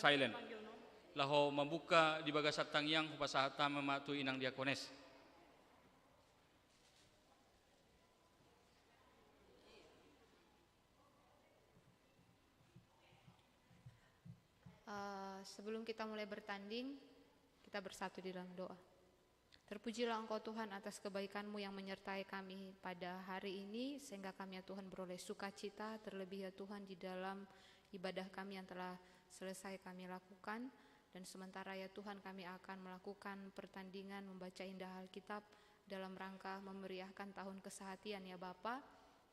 silent. Laho membuka di bagasat tangyang pasahata mematu inang diakones. Sebelum kita mulai bertanding, kita bersatu di dalam doa. Terpujilah Engkau Tuhan atas kebaikan-Mu yang menyertai kami pada hari ini, sehingga kami ya Tuhan beroleh sukacita, terlebih ya Tuhan di dalam ibadah kami yang telah selesai kami lakukan. Dan sementara ya Tuhan kami akan melakukan pertandingan membaca indah Alkitab dalam rangka memeriahkan tahun kesehatian ya Bapa.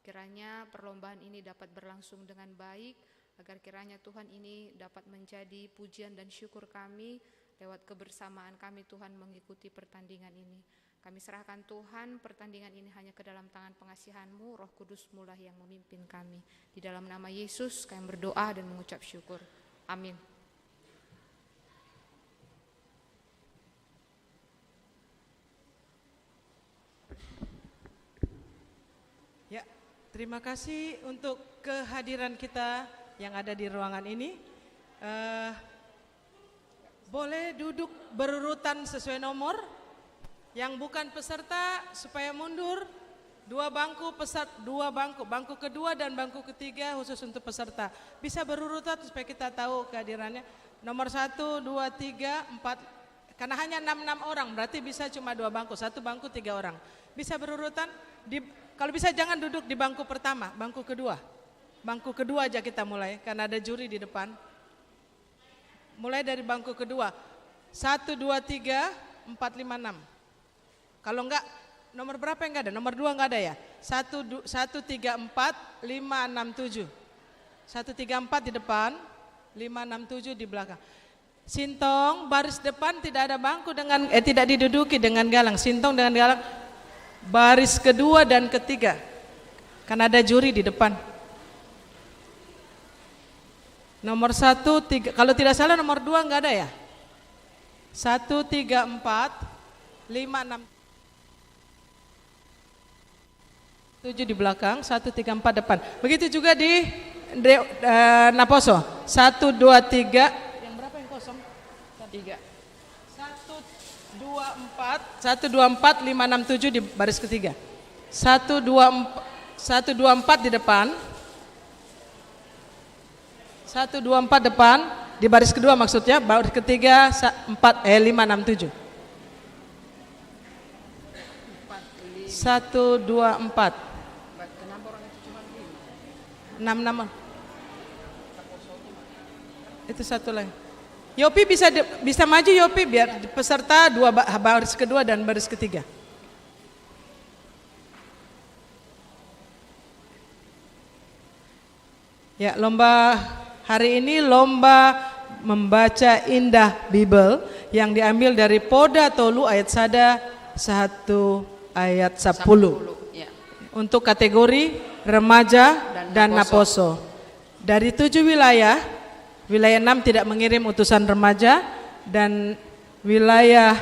Kiranya perlombaan ini dapat berlangsung dengan baik, agar kiranya Tuhan ini dapat menjadi pujian dan syukur kami lewat kebersamaan kami Tuhan mengikuti pertandingan ini. Kami serahkan Tuhan pertandingan ini hanya ke dalam tangan pengasihan-Mu, Roh Kudus-Mu lah yang memimpin kami. Di dalam nama Yesus kami berdoa dan mengucap syukur. Amin. Ya, terima kasih untuk kehadiran kita yang ada di ruangan ini. Boleh duduk berurutan sesuai nomor. Yang bukan peserta supaya mundur. Dua bangku bangku kedua dan bangku ketiga khusus untuk peserta. Bisa berurutan supaya kita tahu kehadirannya. Nomor 1, 2, 3, 4. Karena hanya 6 orang, berarti bisa cuma 2 bangku. 1 bangku 3 orang. Bisa berurutan. Kalau bisa jangan duduk di bangku pertama, bangku kedua. Bangku kedua aja kita mulai, karena ada juri di depan. Mulai dari bangku kedua. 1, 2, 3, 4, 5, 6. Kalau enggak, nomor berapa yang enggak ada? Nomor 2 enggak ada ya? 1, 3, 4, 5, 6, 7. 1, 3, 4 di depan, 5, 6, 7 di belakang. Sintong, baris depan tidak ada bangku dengan, tidak diduduki dengan galang. Sintong dengan galang, baris kedua dan ketiga. Karena ada juri di depan. Nomor 1, 3, kalau tidak salah nomor 2 enggak ada ya? 1, 3, 4, 5, 6, 7 di belakang, 1, 3, 4 depan. Begitu juga di Naposo. 1, 2, 3. Yang berapa yang kosong? 3. 1, 2, 4, 5, 6, 7 di baris ketiga. 1, 2, 4 di depan. 1, 2, 4 depan, di baris kedua maksudnya, baris ketiga 5, 6, 7. 1, 2, 4. 6. Itu satu lagi. Yopi bisa maju Yopi biar peserta 2 baris kedua dan baris ketiga. Ya, lomba hari ini lomba membaca indah Bible yang diambil dari Poda Tolu ayat 1 ayat 10. Ya. Untuk kategori remaja dan Naposo. Dari 7 wilayah 6 tidak mengirim utusan remaja dan wilayah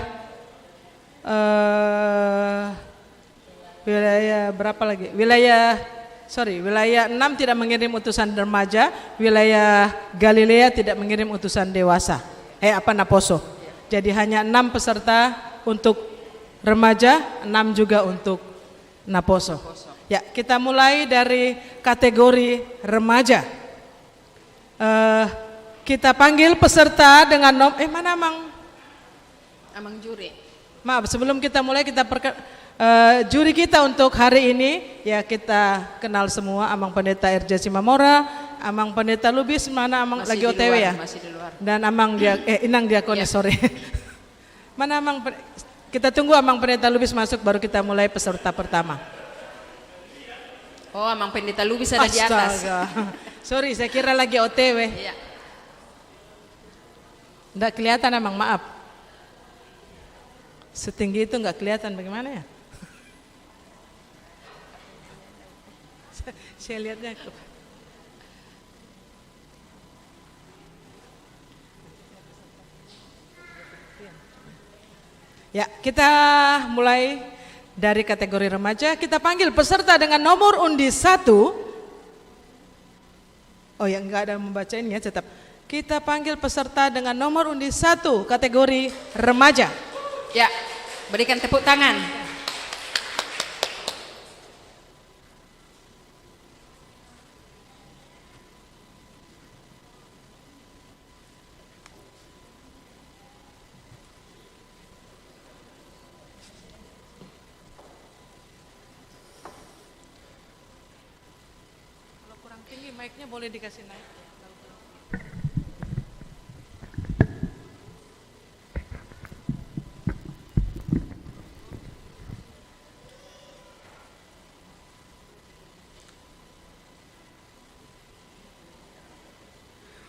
berapa lagi? Wilayah 6 tidak mengirim utusan remaja, wilayah Galilea tidak mengirim utusan dewasa. Naposo. Jadi hanya 6 peserta untuk remaja, 6 juga untuk Naposo. Ya, kita mulai dari kategori remaja. Kita panggil peserta dengan mana Amang juri. Maaf, sebelum kita mulai juri kita untuk hari ini ya kita kenal semua, Amang Pendeta Erja Simamora, Amang Pendeta Lubis, mana Amang masih lagi OTW ya? Masih di luar. Dan Amang Inang Diakonis, ya. Sorry. Mana Amang, kita tunggu Amang Pendeta Lubis masuk baru kita mulai peserta pertama. Oh, Amang Pendeta Lubis ada di atas. Sorry, saya kira lagi OTW. Iya. Nggak kelihatan Amang, maaf. Setinggi itu nggak kelihatan, bagaimana ya? Saya lihatnya ya, kita mulai dari kategori remaja. Kita panggil peserta dengan nomor undi 1. Oh ya, enggak ada membacainnya tetap. Kita panggil peserta dengan nomor undi 1 kategori remaja. Ya, berikan tepuk tangan. Kalau kurang tinggi mic-nya boleh dikasih naik.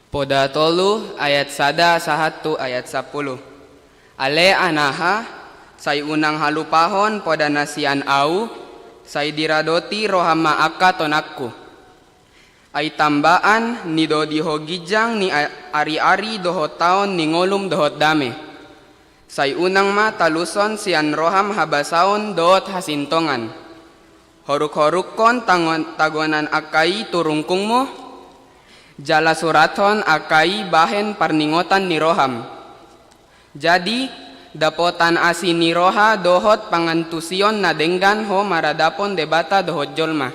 Poda tolu ayat sada sahatu ayat 10. Ale anaha say unang halupahon poda nasian au say diradoti rohama akka tonakku. Ay tambaan ni do dihogijang ni ari-ari dohot taon ni ngolum dohot dame. Say unang ma taluson sian roham habasaon dohot hasintongan. Horuk-horukon tagonan akai turungkungmo. Jala suraton akai bahen parningotan ni roham. Jadi dapotan asi ni roha dohot pangantusion na denggan ho maradapon debata dohot jolma.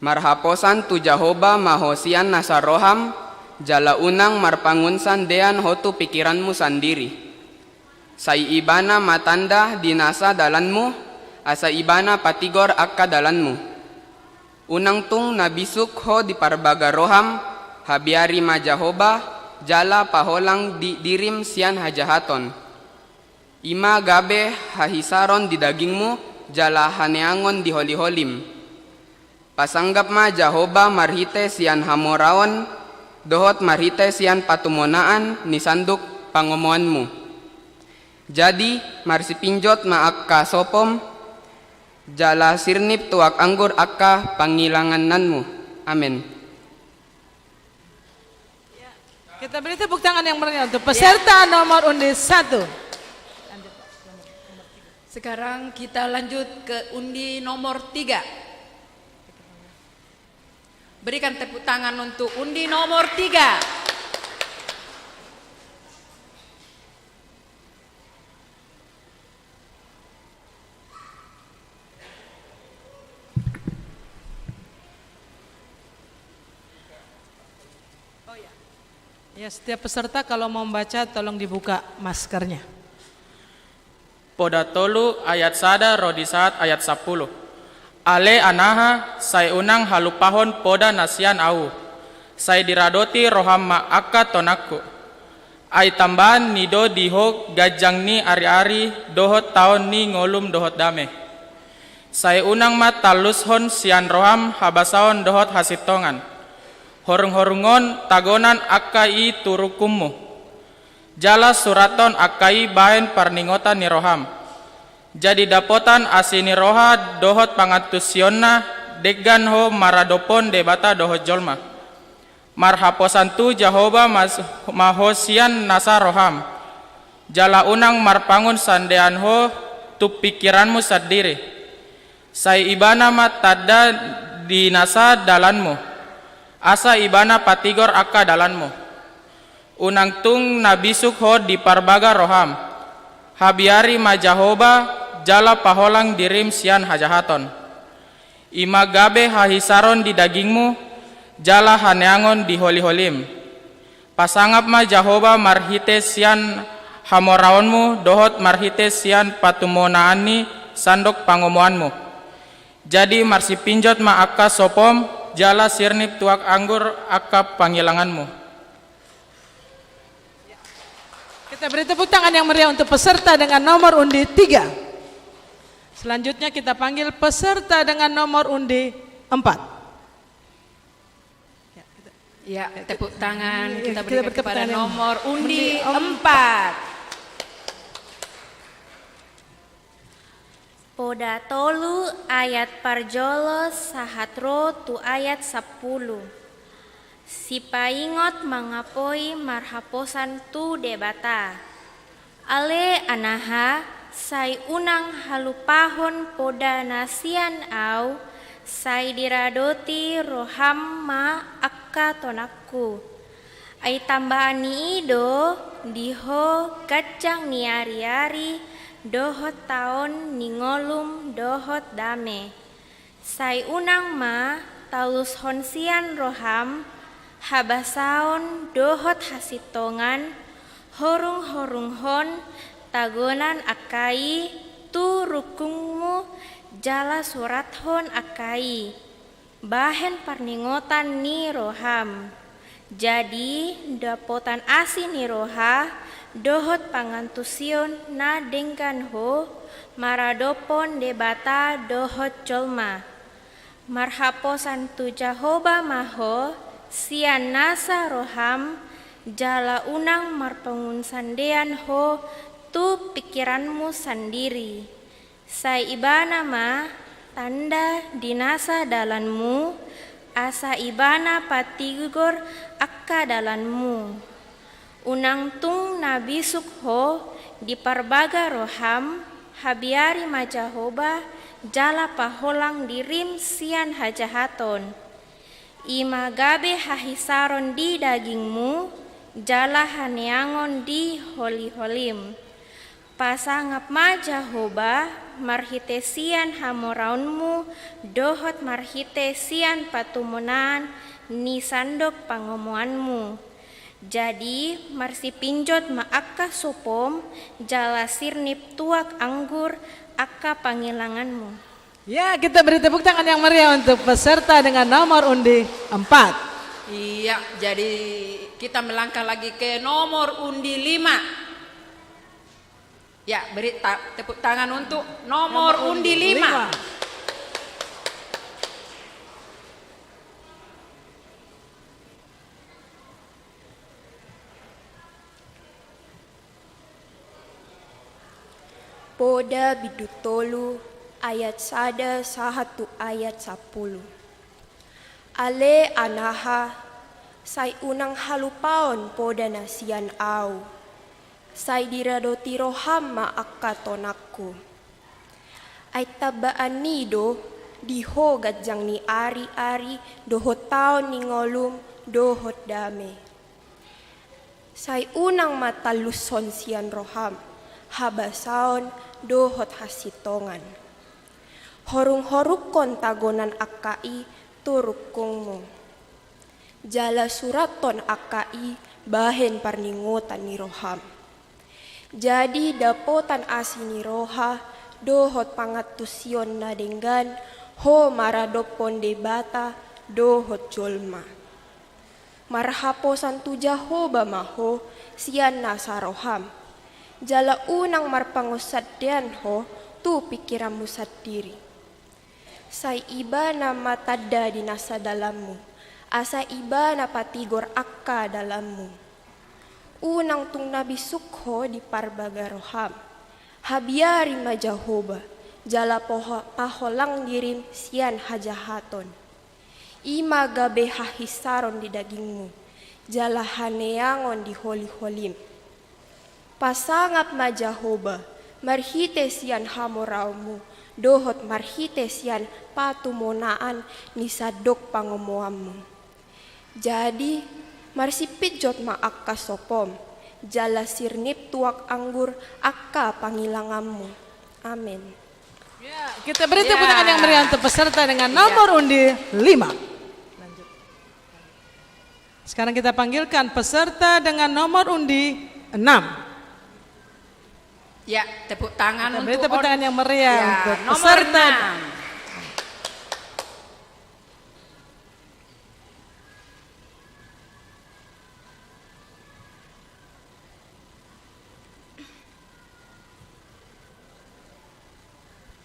Marhaposan tu Jahoba mahosian nasa roham. Jala unang marpangunsan dean ho tu pikiranmu sandiri. Say ibana matanda dinasa dalanmu. Asa ibana patigor akka dalanmu. Unang tung nabisuk ho di parbaga roham, habiari majahoba, jala paholang dirim sian hajahaton. Ima gabe hahisaron di dagingmu, jala haneangon di holi-holim. Pasanggap ma jahoba marhite sian hamoraon, dohot marhite sian patumonaan ni sanduk pangomoanmu. Jadi marsipinjot ma akka sopom, jala sirnip tuak anggur akka pangilangananmu. Amin. Kita beri tepuk tangan yang meriah untuk peserta nomor undi 1. Sekarang kita lanjut ke undi nomor 3. Berikan tepuk tangan untuk undi nomor 3. Ya, setiap peserta kalau mau membaca tolong dibuka maskernya. Poda tolu ayat sada rodi saat ayat 10. Ale anaha say unang halupahon poda nasian au. Say diradoti rohama akka tonakku. Ay tambahan nido diho gajang ni ari-ari dohot taon ni ngolum dohot dame. Say unang matalushon sian roham habasaon dohot hasitongan. Horung-horungon tagonan akai turukummu. Jala suraton akai bahen parningotan ni roham. Jadi dapotan asini roha dohot pangatusionna degan ho maradopon debata dohot jolma. Marhaposan tu Jahoba mahosian nasa roham. Jala unang marpangun sandean ho tu pikiranmu sendiri. Say ibana matada di nasa dalanmu. Asa ibana patigor akka dalanmu. Unang tung nabisuk ho di parbaga roham. Habiari majahoba jala paholang dirim sian hajahaton. Ima gabe hahisaron di dagingmu, jala haneangon di holi-holim. Pasangap majahoba marhite sian hamoraonmu, dohot marhite sian patumonaani sandok pangomoanmu. Jadi marsipinjot ma akka sopom, jala sirnip tuak anggur akka panghilanganmu. Kita beri tepuk tangan yang meriah untuk peserta dengan nomor undi 3. Selanjutnya kita panggil peserta dengan nomor undi 4. Ya, tepuk tangan kita Kita berikan bertepuk kepada tangan. nomor undi Undi 4. Poda tolu ayat parjolo sahatro tu ayat 10. Si paingot mangapoi marhaposan tu debata. Ale anaha say unang halupahon poda nasian au say diradoti roham ma akka tonakku. Ai tambahan ni ido diho kacang ni ari-ari dohot taon ni ngolum dohot dame. Sai unang ma talus honsian roham habasaon dohot hasitongan horung-horung hon tagonan akai tu rukungmu jala surat hon akai bahen parningotan ni roham. Jadi dapotan asi ni roha dohot pangantusion na dengkan ho maradopon debata dohot colma. Marhaposan tu Jahoba maho sian nasa roham jala unang marpangun sandean ho tu pikiranmu sendiri. Sai ibana ma tanda dinasa dalanmu asa ibana patigor akka dalanmu. Unang tung nabi sukho di parbaga roham habiari majahoba jala paholang dirim sian hajahaton. Ima gabe hahisaron di dagingmu jala haneangon di holi-holim. Pasangap majahoba marhitesian hamoraunmu dohot marhitesian patumunan ni sandok pangomoanmu. Jadi marsipinjot maaka supom jala sirnip tuak anggur akka pangilanganmu. Ya, kita beri tepuk tangan yang meriah untuk peserta dengan nomor undi 4. Iya, jadi kita melangkah lagi ke nomor undi 5. Ya, beri tepuk tangan untuk nomor undi 5. Poda bidutolu ayat sada sahatu ayat 10. Ale anaha sai unang halupaon poda nasian au. Sai diradoti roham ma akka tonakku. Ay tabaan nido diho gajang ni ari-ari dohot taon ni ngolum dohot dame. Sai unang mataluson sian roham habasaon dohot hasitongan. Horung-horukon tagonan akai turukungmu. Jala suraton akai bahen parningotan ni roham. Jadi dapotan asini roha dohot pangatusion na denggan ho maradopon debata dohot jolma. Marhaposan tu Jahoba maho sian nasa roham. Jala unang marpangusadian ho tu pikiranmu sendiri. Sai iba na matada di nasa dalammu. Asa iba na patigor akka dalammu. Unang tung nabi sukho di parbaga roham. Habiari majahoba. Jala paholang dirim sian hajahaton. Ima gabe hahisaron di dagingmu. Jala haneangon di holi-holim. Pasangap majahoba. Marhite sian hamoraumu. Dohot marhite sian patumonaan ni sadok pangomoammu. Jadi marsipit jot ma akka sopom, jala sirnip tuak anggur akka pangilanganmu. Amin. Ya, kita beri tepuk tangan yang meriah untuk peserta dengan nomor undi 5. Lanjut. Sekarang kita panggilkan peserta dengan nomor undi 6. Ya, tepuk tangan Kita untuk beri tepuk tangan yang meriah ya, untuk nomor peserta. 6.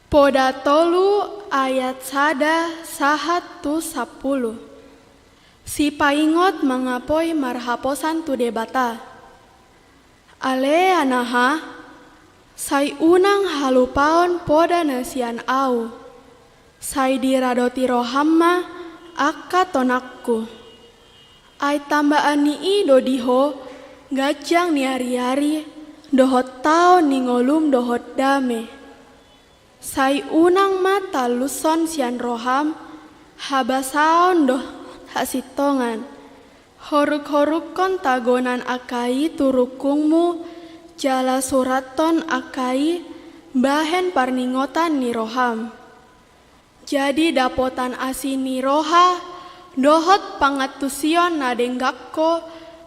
Poda tolu ayat sada sahatu 10. Si paingot mangapoi marhaposan tu debata. Ale anaha sai unang halupaon poda nasian au. Sai diradoti rohamma akka tonakku. Ai tambaan ni ido diho gajang ni ari-ari dohot tao ni ngolum dohot dame. Sai unang mata luson sian roham habasaon doh hasitongan Horuk-horuk kon tagonan akai turukungmu, jala suraton akai, bahen parningotan ni roham. Jadi dapotan asin ni roha, dohot pangatusion nadenggakko,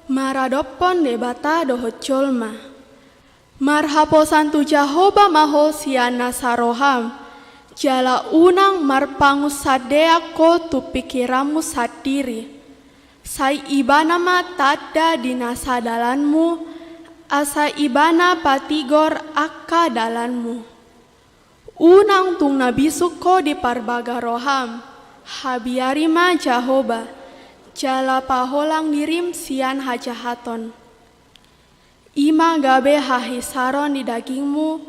maradopon debata dohot colma. Marhaposan tu Jahoba maho siana saroham, jala unang marpangus sadea ko tu pikiramu sadiri. Sai ibana ma tada dinasa dalanmu, asa ibana patigor akka dalanmu. Unang tung nabisuk ko di parbaga roham, habiari ma Jahoba, jala paholang dirim sian hajahaton. Ima gabe hahisaron di dagingmu,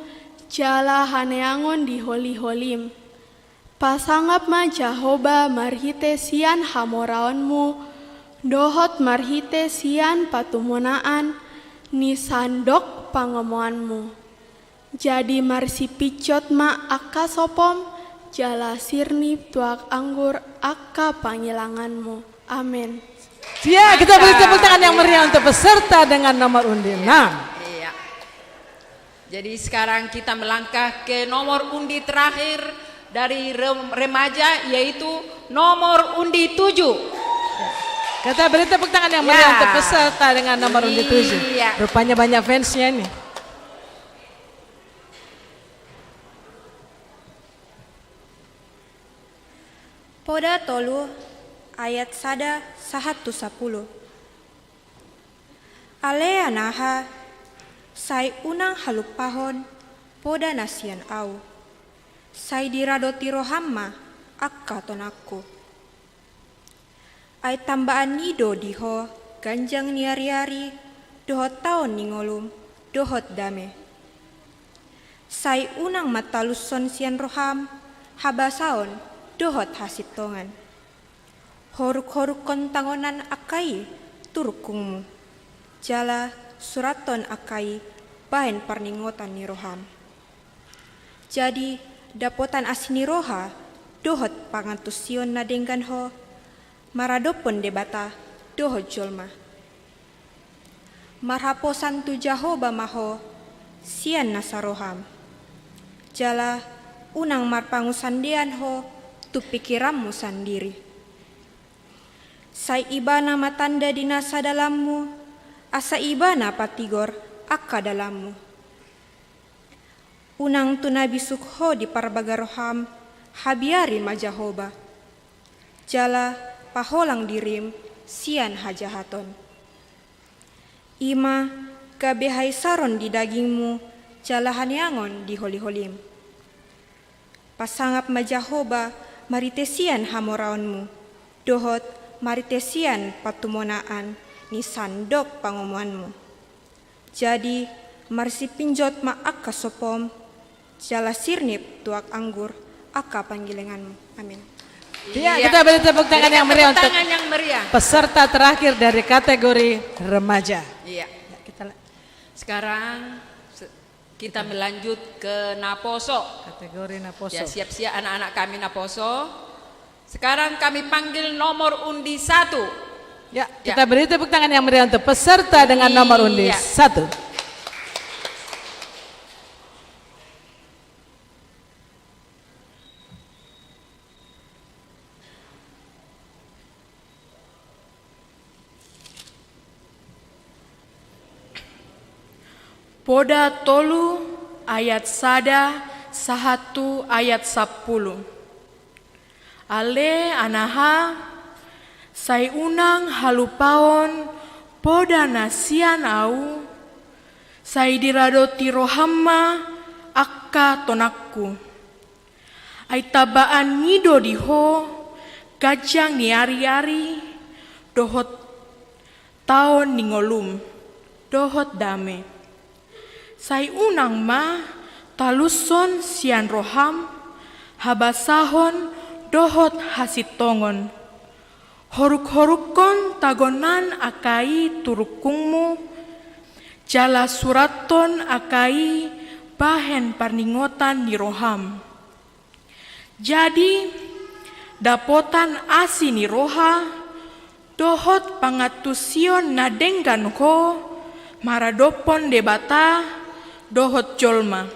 jala haneangon di holi-holim. Pasangap ma Jahoba marhite sian hamoraonmu, dohot marhite sian patumonaan, ni sandok pangomoanmu. Jadi marsi picot ma akka sopom, jala sirni tuak anggur akka pangilanganmu. Amin. Ya, kita beri tepuk tangan yang meriah untuk peserta dengan nomor undi 6. Iya. Jadi sekarang kita melangkah ke nomor undi terakhir dari remaja, yaitu nomor undi 7. Kita beri tepuk tangan yang meriah untuk peserta dengan nomor undi 7. Iya. Rupanya banyak fansnya ini. Poda tolu ayat sada 110. Ale anaha sai unang halupahon poda nasian au. Sai diradoti rohamma akka tonakku. Ai tambaan nido diho ganjang niari-ari dohot taon ningolum dohot dame. Sai unang mataluson sian roham habasaon dohot hasitongan. Horuk-horuk kontangonan akai turukungmu, jala suraton akai bahen parningotan ni roham. Jadi dapotan asini roha dohot pangantusion nadenggan ho, maradopon debata dohot jolma. Marhaposan tu Jahoba maho sian nasaroham, jala unang marpangusandean ho tu pikiranmu sendiri. Sai ibana matanda dinasa dalammu, asa ibana patigor akka dalammu. Unang tunabi sukho di parbaga roham, habiari majahoba. Jala paholang dirim, sian hajahaton. Ima gabehai saron di dagingmu, jala haniangon di holi-holim. Pasangap majahoba, maritesian hamoraonmu, dohot maritesian patumonaan ni sandok pangomuanmu. Jadi marsi pinjot ma akka sopom, jala sirnip tuak anggur akka panggilinganmu. Amin. Ya, kita beri tepuk tangan yang meriah untuk peserta terakhir dari kategori remaja. Iya. Sekarang kita melanjut ke Naposo. Kategori Naposo. Ya, siap-siap anak-anak kami Naposo. Sekarang kami panggil nomor undi 1. Ya, kita beri tepuk tangan yang meriah untuk peserta dengan nomor undi 1. Poda tolu ayat sada 1 ayat 10. Ale anaha sai unang halupaon poda nasian au, sai diradoti rohamma akka tonakku. Ai tabaan nido diho gajang niari-ari dohot taon ningolum dohot dame. Sai unang ma taluson sian roham habasahon dohot hasitongon. Horuk-horukon tagonan akai turukungmu, jala suraton akai bahen parningotan di roham. Jadi dapotan asi ni roha dohot pangatusion na denggan ho maradopon debata dohot jolma.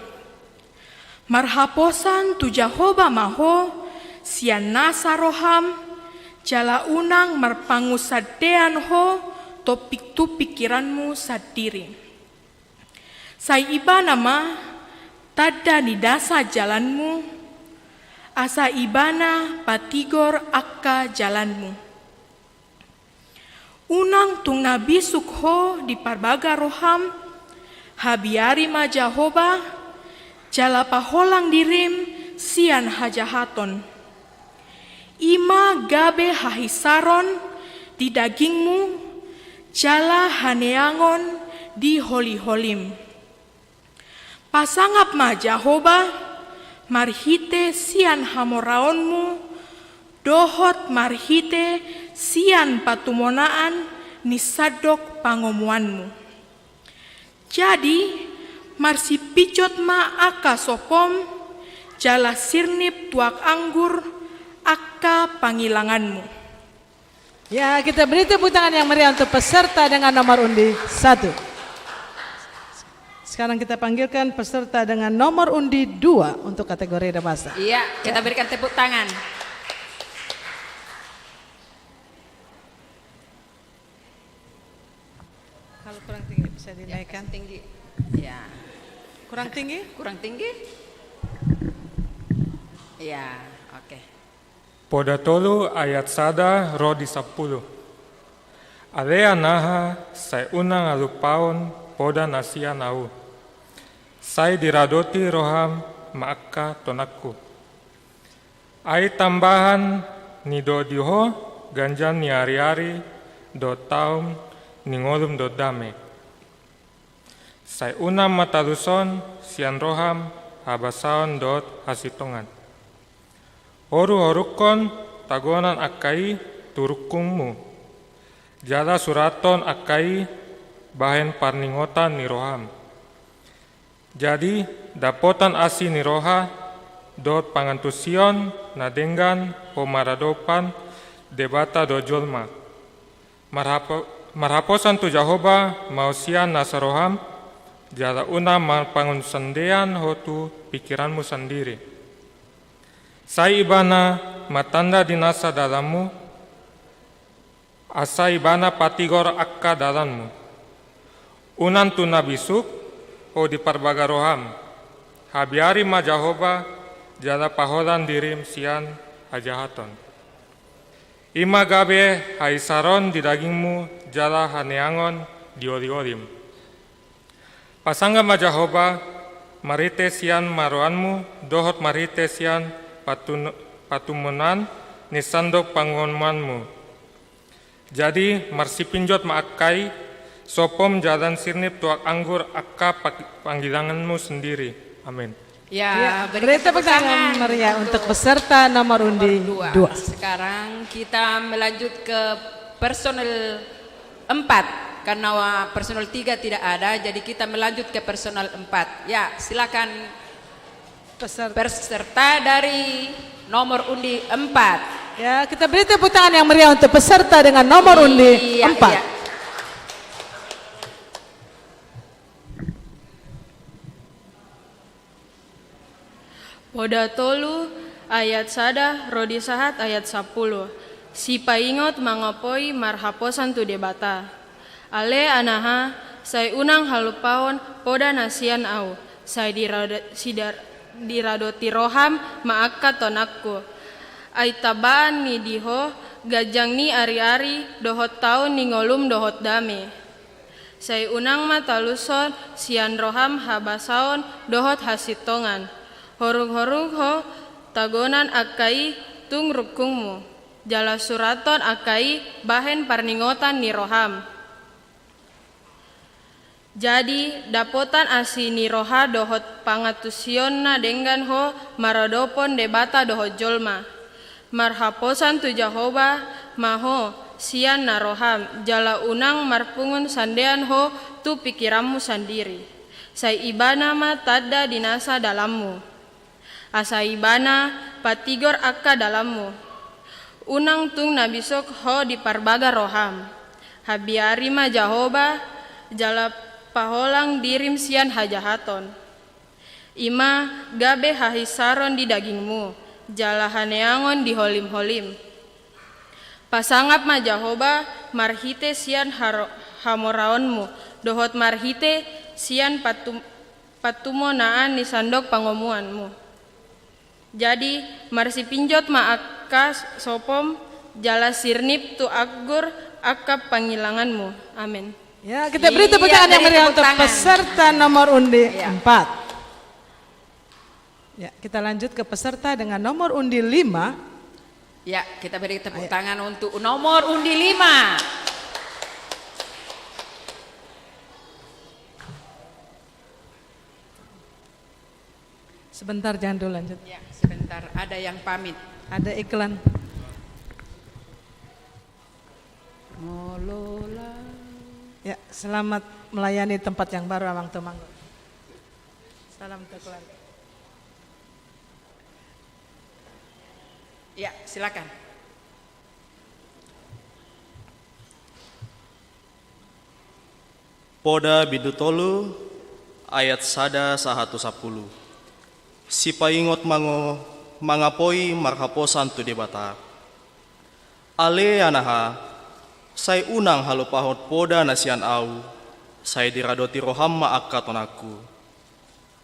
Marhaposan tu Jahoba maho sian nasa roham jala unang marpangusadean ho topik tu pikiranmu sadiri. Sai iba nama tada di dasa jalanmu, asa ibana patigor akka jalanmu. Unang tung nabi sukho di parbaga roham, habiari ma Jahoba, jala paholang dirim sian hajahaton. Ima gabe hahisaron di dagingmu, jala haneangon di holi-holim. Pasangap ma Jahoba, marhite sian hamoraonmu, dohot marhite sian patumonaan nisadok pangomuanmu. Jadi, marsipicot ma aka sopom, jala sirnip tuak anggur, aka pangilanganmu. Ya, kita beri tepuk tangan yang meriah untuk peserta dengan nomor undi 1. Sekarang kita panggilkan peserta dengan nomor undi 2 untuk kategori dewasa. Iya, kita berikan tepuk tangan. Kalau kurang tinggi bisa dinaikkan. Tinggi. Ya. Kurang tinggi? Kurang tinggi? Ya, oke. Podatolu ayat sada rodi 10. Alea naha sai unang alupaon poda nasian au. Sai diradoti roham maaka tonakku. Ai tambahan ni do diho ganjan ni ari-ari do taum ni ngolum do dame. Sai unam mataluson sian roham habasaon dot hasitongan. Horu-horukon tagonan akai turukungmu. Jala suraton akai bahen parningotan ni roham. Jadi dapotan asi ni roha dot pangantusion nadenggan homaradopan debata do jolma. Marhaposan tu Jahoba mausian nasaroham jala una marpangun sandean hotu pikiranmu sendiri. Sai ibana matanda dinasa dalammu, asa ibana patigor akka dalammu. Unan tu nabisuk, ho di parbaga roham. Habiari ma Jahoba, jala paholan dirim sian hajahaton. Ima gabe haisaron di dagingmu, jala haneangon di ori-orim. Pasangga ma Jahoba, marite sian maroanmu, dohot marite sian patumunan nisandok pangonmanmu. Jadi marsipinjot maakai sopom jalan sirnip tuak anggur akka panggilanganmu sendiri. Amin. Ya, beri tepuk tangan meriah untuk peserta nomor undi 2. Sekarang kita melanjut ke personel 4 karena personel 3 tidak ada, jadi kita melanjut ke personel 4. Ya, silakan peserta dari nomor undi 4. Ya, kita beri tepuk tangan yang meriah untuk peserta dengan nomor undi 4. Iya. Podatolu ayat sada rodi sahat ayat 10. Si paingot mangopoi marhaposan tu debata. Ale anaha sai unang halupaon poda nasian au. Sai diradoti roham maaka tonakku. Ai tabaan ni diho gajang ni ari-ari dohot taun ni ngolum dohot dame. Sai unang mataluson sian roham habasaon dohot hasitongan. Horung-horung ho tagonan akai tung rukungmu. Jala suraton akai bahen parningotan ni roham. Jadi dapotan asi ni roha dohot pangatusionna dengan ho maradopon debata dohot jolma. Marhaposan tu Jahoba maho sian na roham. Jala unang marpungun sandean ho tu pikiranmu sendiri. Sai ibana ma tada dinasa dalammu. Asa ibana patigor akka dalammu. Unang tung nabisok ho di parbaga roham. Habiari ma Jahoba jala paholang dirim sian hajahaton. Ima gabe hahisaron di dagingmu, jala haneangon di holim-holim. Pasangap ma Jahoba marhite sian hamoraonmu, dohot marhite sian patumo naan ni sandok pangomuanmu. Jadi marsi pinjot ma akka sopom jala sirnip tu akgur akka pangilanganmu. Amin. Ya, kita beri tepuk tangan yang meriah untuk peserta nomor undi 4. Ya, kita lanjut ke peserta dengan nomor undi 5. Ya, kita beri tepuk tangan untuk nomor undi 5. Sebentar, jangan dulu lanjut. Ya, sebentar, ada yang pamit. Ada iklan. Ya, selamat melayani tempat yang baru Amang Tumanggo. Salam untuk keluarga. Ya, silakan. Poda Bidutolu ayat sada 110. Sipaingot mango mangapoi marhaposan tu debata. Ale anaha sai unang halupahot poda nasian au, sai diradoti roham ma'akka tonaku.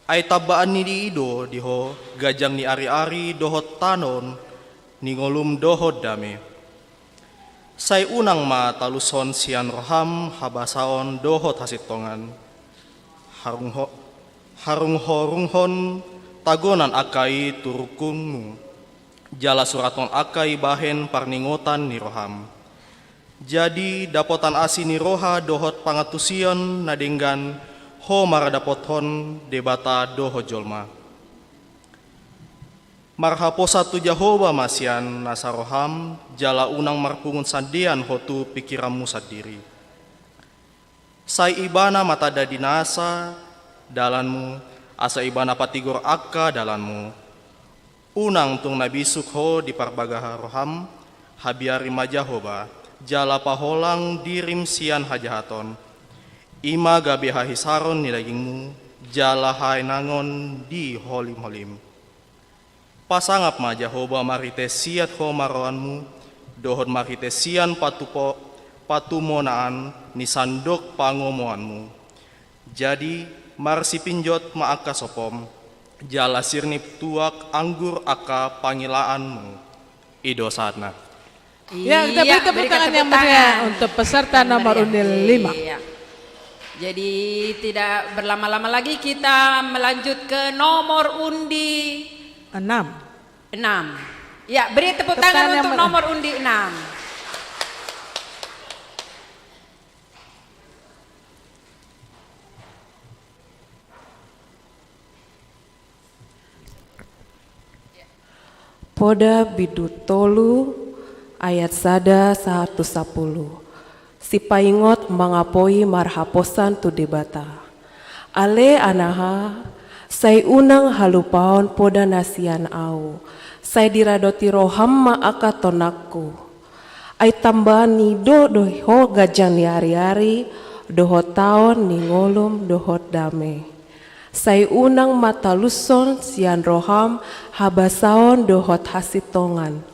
Ai tabaan ni diido diho gajang ni ari-ari dohot tanon, ni ngolum dohot dame. Sai unang ma taluson sian roham habasaon dohot hasitongan. Harung-horunghon tagonan akai turukungmu. Jala suraton akai bahen parningotan ni roham. Jadi dapotan asi ni roha dohot pangatusion nadinggan ho maradapothon debata doho jolma. Marhapo satu Jahoba masian nasaroham jala unang marpungun sandian hotu pikiranmu sadiri. Sai ibana mata dadinasa dalanmu asa ibana patigor akka dalanmu. Unang tung nabisuk ho di parbagaha roham habiari majahoba jala paholang dirim sian hajahaton. Ima gabe hahisaron ni dagingmu jala hainangon di holim-holim. Pasangap ma Jahoba maritesiat ho maroanmu dohon maritesian patumonaan ni sandok pangomoanmu. Jadi marsi pinjot ma akka sopom jala sirnip tuak anggur akka pangilaanmu. Ido saatna. Ya, kita beri tepuk tangan yang meriah untuk peserta nomor undi 5. Iya. Jadi tidak berlama-lama lagi kita melanjut ke nomor undi 6. Ya, beri tepuk tangan untuk nomor undi 6. Poda Bidutolu ayat sada 110. Sipaingot mangapoi marhaposan tu debata. Ale anaha sai unang halupaon poda nasian au. Sai diradoti roham ma'aka tonakku. Ai tambani doho gajang ni ari-ari doho taon ni ngolum dohot dame. Sai unang mataluson sian roham habasaon dohot hasitongan.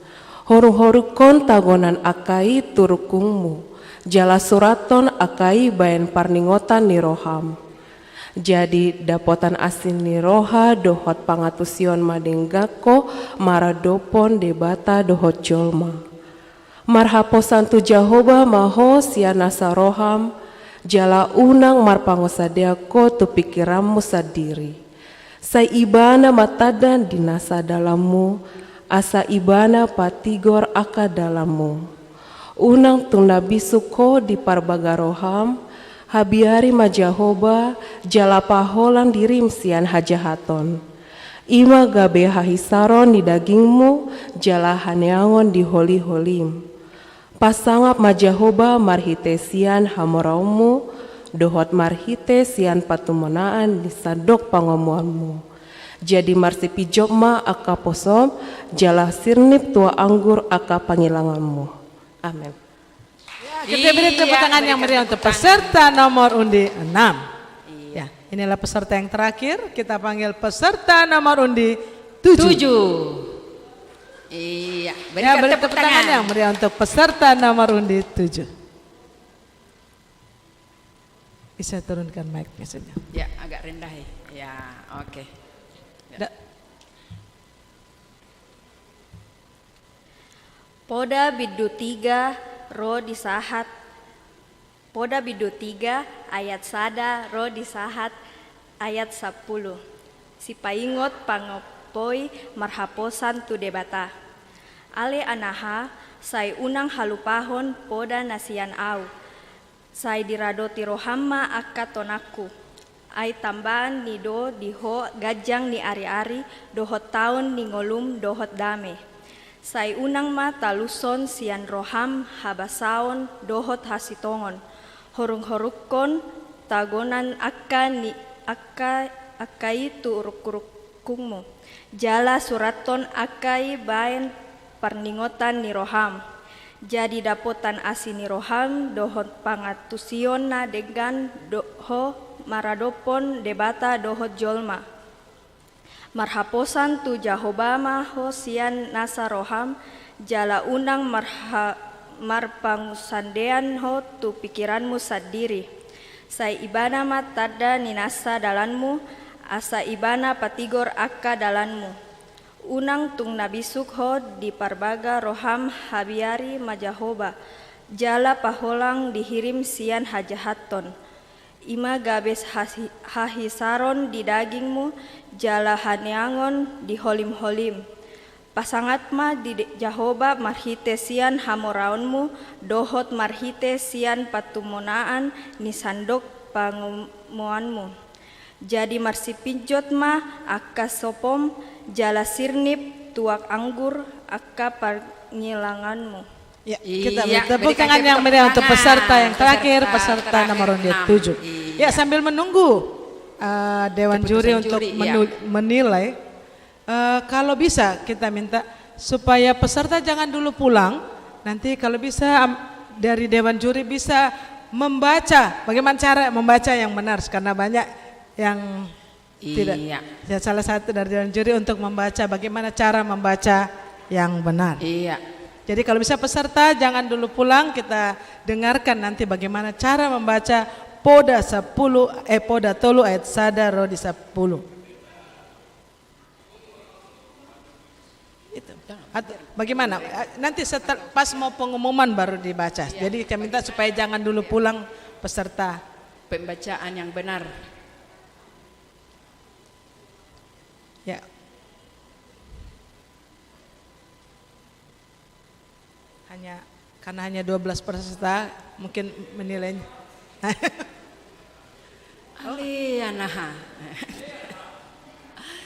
Horu-horukon tagonan akai turukungmu. Jala suraton akai bayan parningotan ni roham. Jadi dapotan asin ni roha dohot pangatusion madenggako maradopon debata dohot jolma. Marhaposan tu Jahoba maho sianasa roham jala unang marpangosadeako tu pikiranmu sadiri. Sai ibana matadan dinasa dalammu asa ibana patigor aka dalammu. Unang tu nabisuko di parbaga roham habiari ma Jahoba jala paholang dirim sian hajahaton. Ima gabe hahisaron di dagingmu jala haneangon di holi-holim. Pasangap ma Jahoba marhite sian hamoraumu dohot marhite sian patumonaan di sadok pangomuanmu. Jadi marsipi jobma aka posom, jala sirnip tua anggur aka pangilanganmu. Amin. Kita beri tepuk tangan yang meriah untuk peserta nomor undi 6. Ya, inilah peserta yang terakhir. Kita panggil peserta nomor undi 7. Iya, Beri tepuk tangan yang meriah untuk peserta nomor undi 7. Bisa turunkan mic-nya saja. Ya, agak rendah ya. Ya, oke. Poda Bidu 3 ro disahat. Poda Bidu 3 ayat sada ro disahat ayat 10. Si paingot pangopoi marhaposan tu debata. Ale anaha sai unang halupahon poda nasian au. Sai diradoti rohamma akka tonaku. Ai tambahan ni do diho gajang ni ari-ari dohot taun ni ngolum dohot dame. Sai unang ma taluson sian roham habasaon dohot hasitongon. Horung-horukon tagonan akai tu uruk-urukungmu. Jala suraton akai baen perningotan ni roham. Jadi dapotan asini roham dohot pangatusion na dengan doho maradopon debata dohot jolma. Marhaposan tu Jahobama hosian nasa roham jala unang marpangusandean ho tu pikiranmu sendiri. Sai ibana matada ninasa dalanmu asa ibana patigor akka dalanmu. Unang tung nabisuk ho di parbaga roham habiari majahoba. Jala paholang dihirim sian hajahaton. Ima gabes hahisaron di dagingmu, jala haneangon di holim-holim. Pasangat ma di Jahoba marhite sian hamoraonmu, dohot marhite sian patumonaan ni sandok pangumuanmu. Jadi marsipinjot ma akka sopom, jala sirnip tuak anggur akka pangilanganmu. Ya, kita beri tepuk tangan yang meriah untuk peserta yang terakhir, peserta nomor undi 7. Ya, sambil menunggu Dewan Juri untuk menilai, kalau bisa kita minta supaya peserta jangan dulu pulang. Nanti kalau bisa dari Dewan Juri bisa membaca bagaimana cara membaca yang benar, karena banyak yang tidak. Ya, salah satu dari Dewan Juri untuk membaca bagaimana cara membaca yang benar. Iya. Jadi kalau bisa peserta jangan dulu pulang, kita dengarkan nanti bagaimana cara membaca Poda 10 Poda tolu ayat sada ro di 10. Itu. Bagaimana? Nanti setelah pas mau pengumuman baru dibaca. Jadi saya minta supaya jangan dulu pulang peserta. Pembacaan yang benar. Ya. Karena hanya 12 peserta mungkin menilainya. Ali anaha.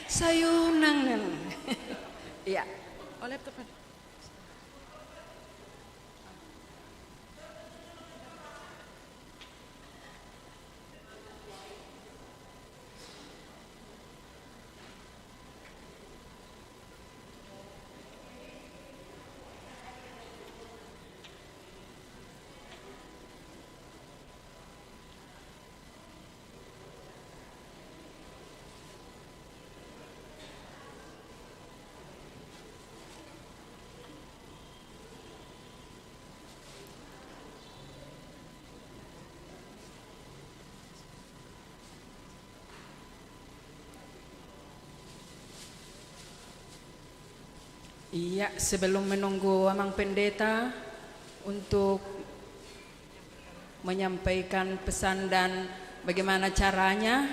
Sayunang. Iya. Oleh tepat. Iya, sebelum menunggu Amang Pendeta untuk menyampaikan pesan dan bagaimana caranya,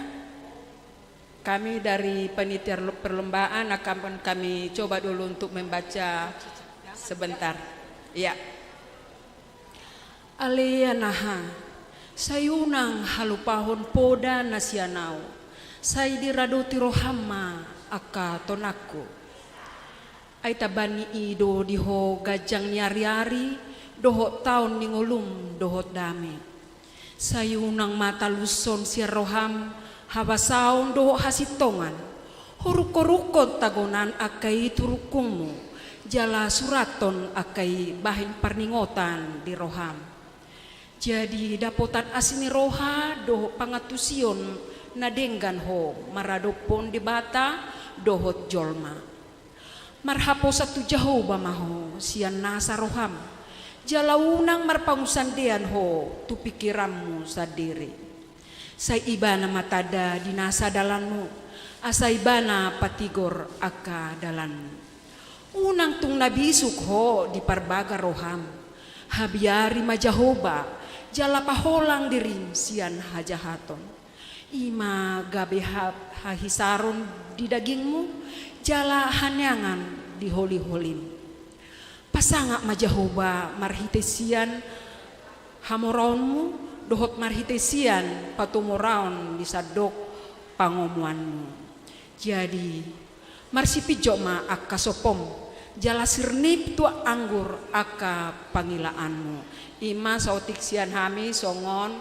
kami dari panitia perlombaan akan kami coba dulu untuk membaca sebentar. Iya. Alianaha, sayunang halupahon poda nasianau, say diradoti rohama aka tonaku. Ay tabani ido diho gajang nyari-ari dohot taon ningolum dohot dame. Sayunang mata luson si roham habasaon dohot hasitongan. Horuko-ruko tagonan akai turukungmu, jala suraton akai bahin parningotan di roham. Jadi dapotan asini roha doho pangatusion nadenggan ho maradopon di bata dohot jolma. Marhapo satu Jehovah maho sian nasa roham. Jalaunang marpangusandian ho tu pikiranmu sadiri. Say ibana matada dinasa dalanmu, asay ibana patigor aka dalanmu. Unang tung nabisuk ho di parbaga roham, habiari majahoba, jala paholang dirim sian hajahaton. Ima gabe hahisaron di dagingmu, jala hanyangan di holi-holim. Pasanga majahoba marhitesian hamoraunmu, dohot marhitesian patumoraun di sadok pangomuanmu. Jadi marsipijo ma akka sopom, jala sirnip tua anggur akka pangilaanmu. Ima sautik sian hami songon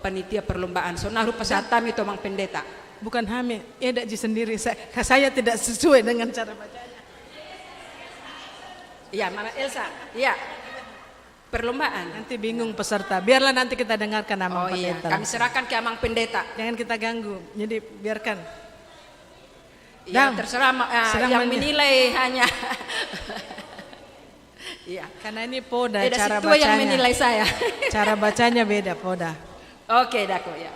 panitia perlombaan. So naruh pasata itu mang pendeta. Bukan hami, edak ji sendiri. Saya tidak sesuai dengan cara bacanya. Iya, Mama Elsa. Iya. Perlombaan. Nanti bingung peserta. Biarlah nanti kita dengarkan Amang Pendeta. Oh iya, kami serahkan ke Amang Pendeta. Jangan kita ganggu. Jadi biarkan. Ya, terserah yang menilai hanya. Iya. Karena ini poda cara situ bacanya. yang menilai saya. Cara bacanya beda poda. Oke, dako ya.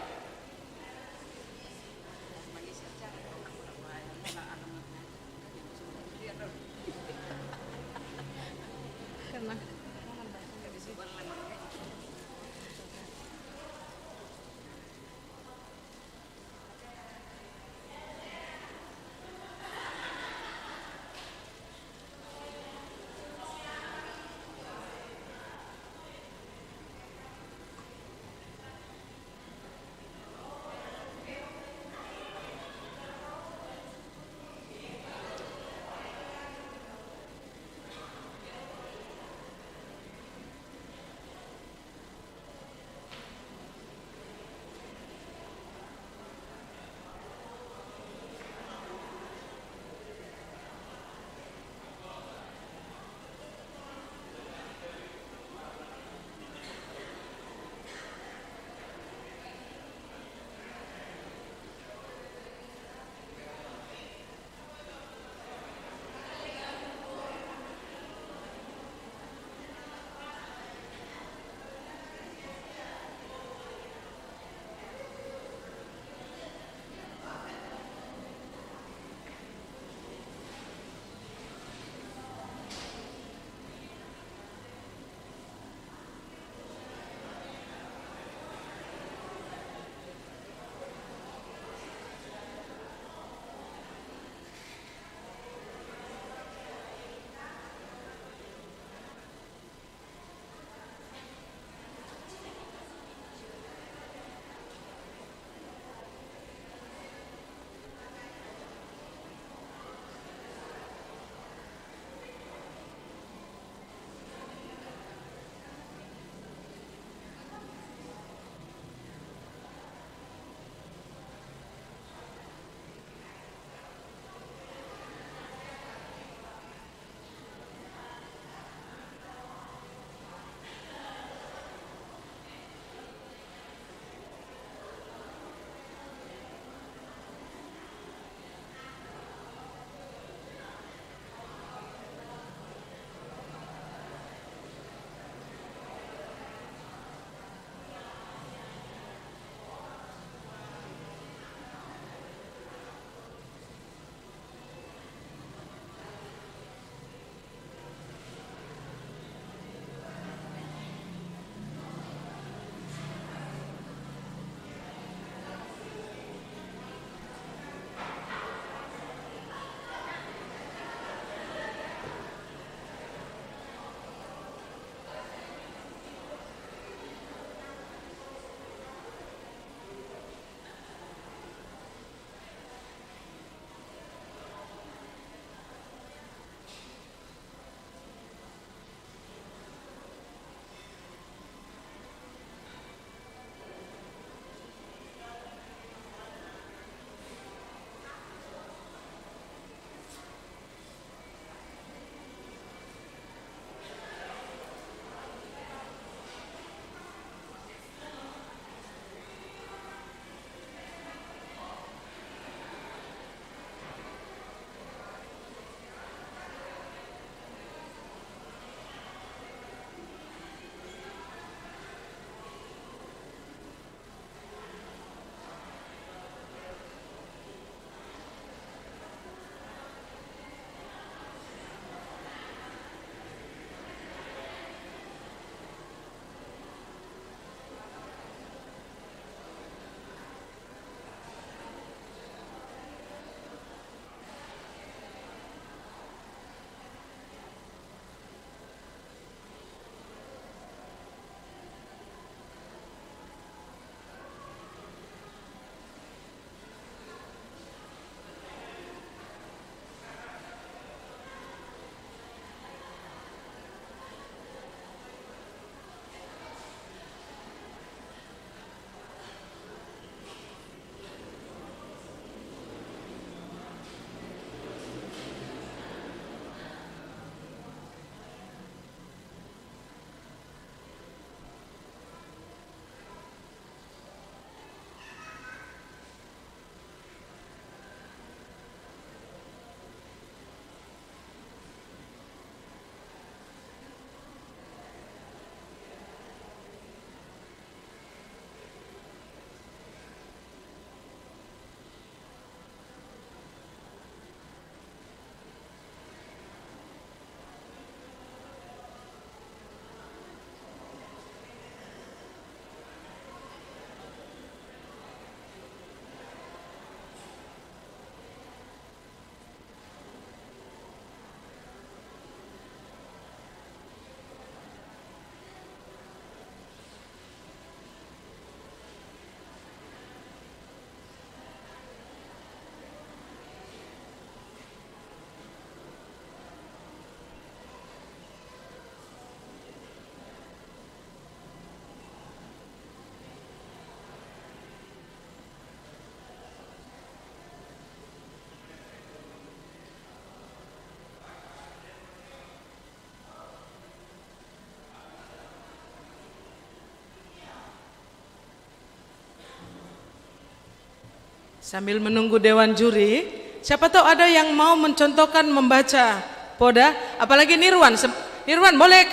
Sambil menunggu dewan juri, siapa tahu ada yang mau mencontohkan membaca poda, apalagi Nirwan. Nirwan, boleh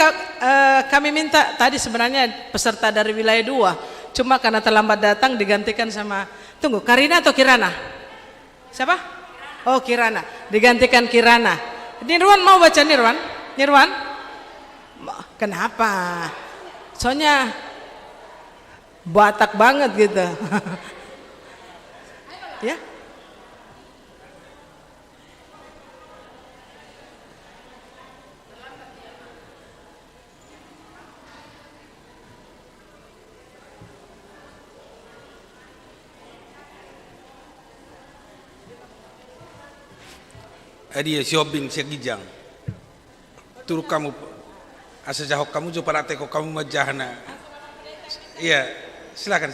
kami minta, tadi sebenarnya peserta dari wilayah 2, cuma karena terlambat datang digantikan sama, tunggu, Karina atau Kirana? Siapa? Oh, Kirana, digantikan Kirana. Nirwan mau baca Nirwan? Nirwan? Kenapa? Soalnya Batak banget gitu. Ya. Adi siobing segijang. Turu kamu asa jahok kamu jo para teko kamu majahna. Iya, silakan.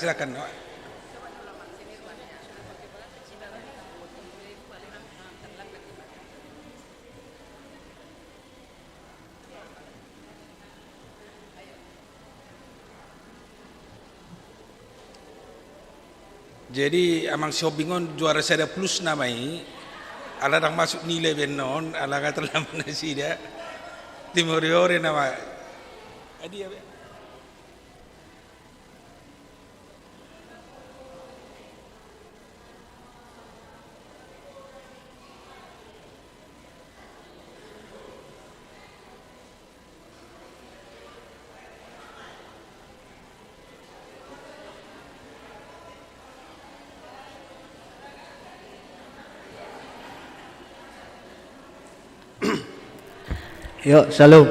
Jadi amang siobingon juara sada plus namai. Ala nang masuk nilai benon, ala nggak terlambat nasi dia. Timoriore nama. Adi ya. Yuk, salam.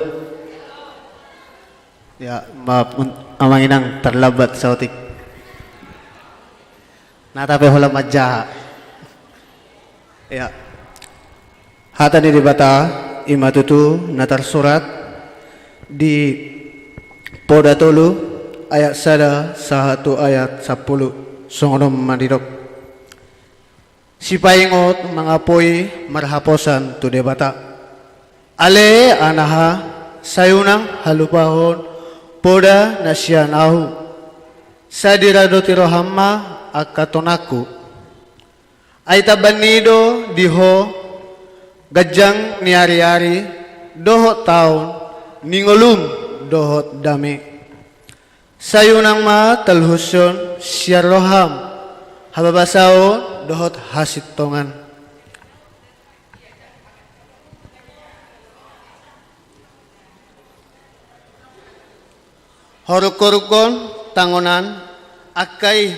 Ya, maaf amang inang terlambat sautik. Natape hola majah. Ya. Hata di bata imatutu natar surat di poda tolu ayat sada 1 ayat 10 songonom mandirok. Sipaingot mangapoi marhaposan tu debata. Ale anaha sayunang halupahon poda nasyan ahu sadiradoti rohamma akatonaku aita banido diho gajang niari-ari dohot taun ningolum dohot dami sayunang ma telhusun syar roham hababasao dohot hasit tongan. Horukon tangonan akai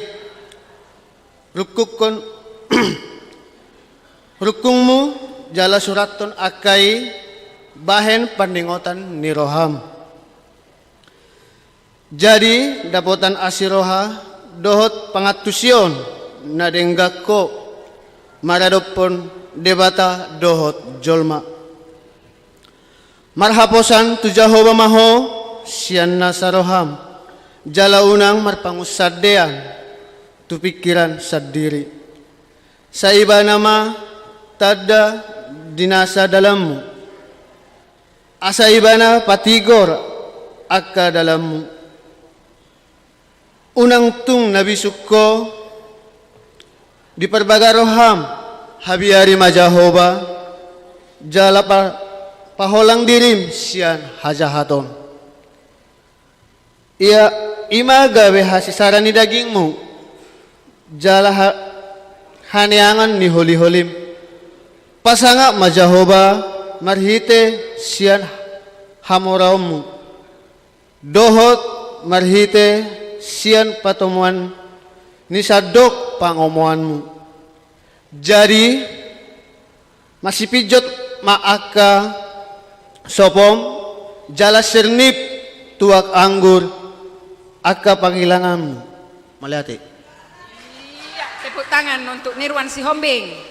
rukukon rukungmu jala suraton akai bahen pandingotan niroham. Jadi dapotan asiroha dohot pangatusion nadenggako maradopon debata dohot jolma. Marhaposan tu Jehovah maho sian nasaroham jala unang marpangusadean tu pikiran sadiri saiba nama tada dinasa dalammu asa ibana patigor akka dalammu unang tung nabi sukko di perbagaroham habiari majahoba jala paholang dirim sian hajahaton. Ia imaga behasi sarani dagingmu jala haneangan ni holi-holim pasanga majahoba marhite sian hamoraummu dohot marhite sian patomuan ni sadok pangomoanmu jadi masih pijot maaka sopom jala sernip tuak anggur akka panghilanganmu. Maliati. Iya, tepuk tangan untuk Nirwan Sihombing.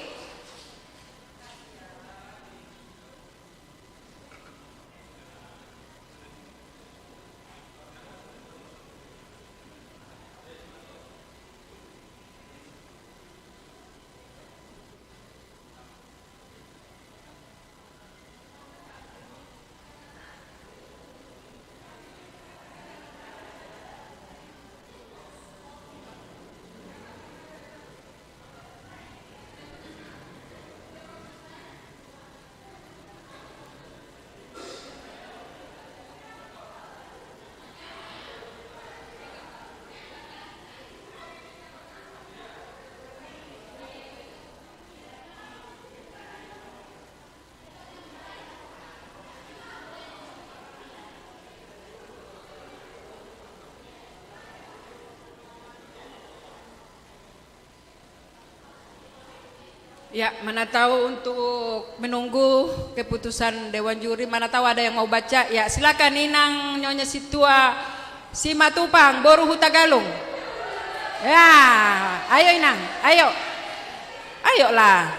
Ya, mana tahu untuk menunggu keputusan Dewan Juri, mana tahu ada yang mau baca. Ya, silakan Inang Nyonya Situa Simatupang Boru Hutagalung. Ya, ayo Inang, ayo. Ayolah.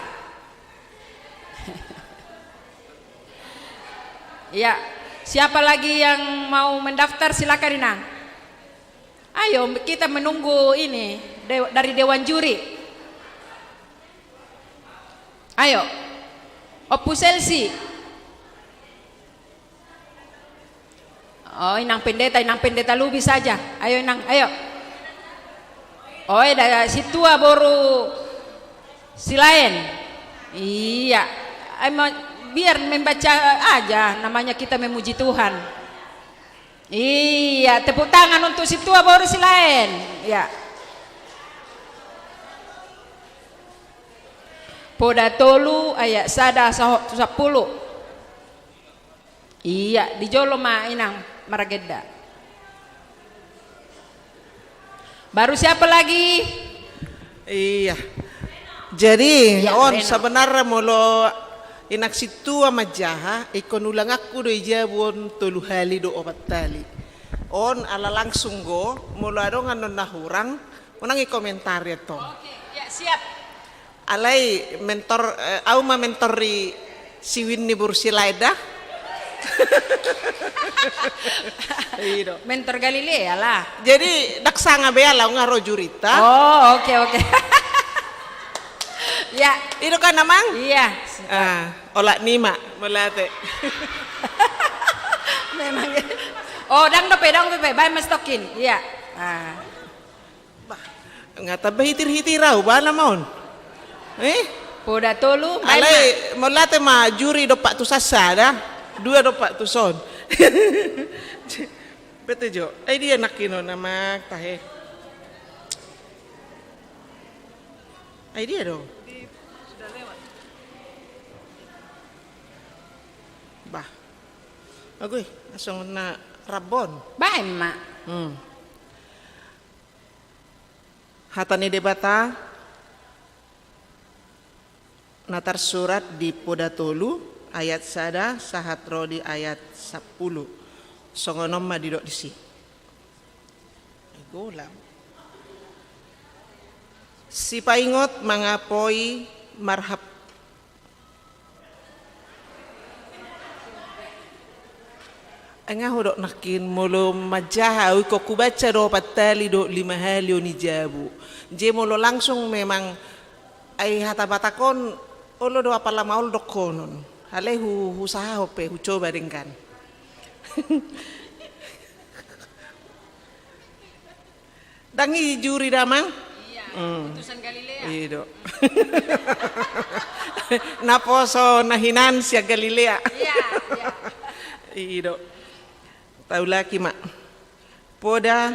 Ya, siapa lagi yang mau mendaftar silakan Inang. Ayo kita menunggu ini dari Dewan Juri. Ayo, Opus Elsi. Oh, Inang pendeta Lubi saja. Ayo Inang, ayo. Oh, ada Situa Boru Silain. Iya, biar membaca aja, namanya kita memuji Tuhan. Iya, tepuk tangan untuk Situa Boru Silain. Ya. Poda tolu ayat sada 10. Iya, di jolo ma Inang Marageda. Baru siapa lagi? Iya. Jadi, Ya, on Reno. sebenarnya molo inak situ ama jaha, ikon ulang aku do ijabon tolu hali do opat tali. On ala langsung go, molo adong anon nahurang, unang i-komentar ya tong. Oke, ya siap. Alai mentor, au ma mentori si Winnie Bursilaida. Iya. Mentor Galilea lah. Jadi daksanga beala ngaro jurita. Oh, oke. Ya, itu kan namang? Iya. Olak nima melate. Memang. Oh, dang dope, bay mestokin. Iya. Nggak tabe hitir-hitirau bana maun. Poda tolu, alai melate ma juri do pak tu sasa dah. Dua do pak tu son. Betul jo. Dia nakino nama tahe. Dia do. Sudah lewat. Bah. Agoy, langsung na rabon. Baik, Mak. Hatani debata natar surat di Poda tolu ayat sada sahat rodi ayat 10. Songonom madidok disi. Golam. Si paingot mangapoi marhab. Angah hodok nakin molo majaha ko kubaca do patali do 5 hali ni jabu. Je molo langsung memang ai hata batakon olo do apala maul do konon. Hale usaha hope hu coba dengkan. Dangi juri damang? Iya, putusan Galilea. Iya. Naposo nahinan siya Galilea. Iya. Iya. Tahu lagi mak. Poda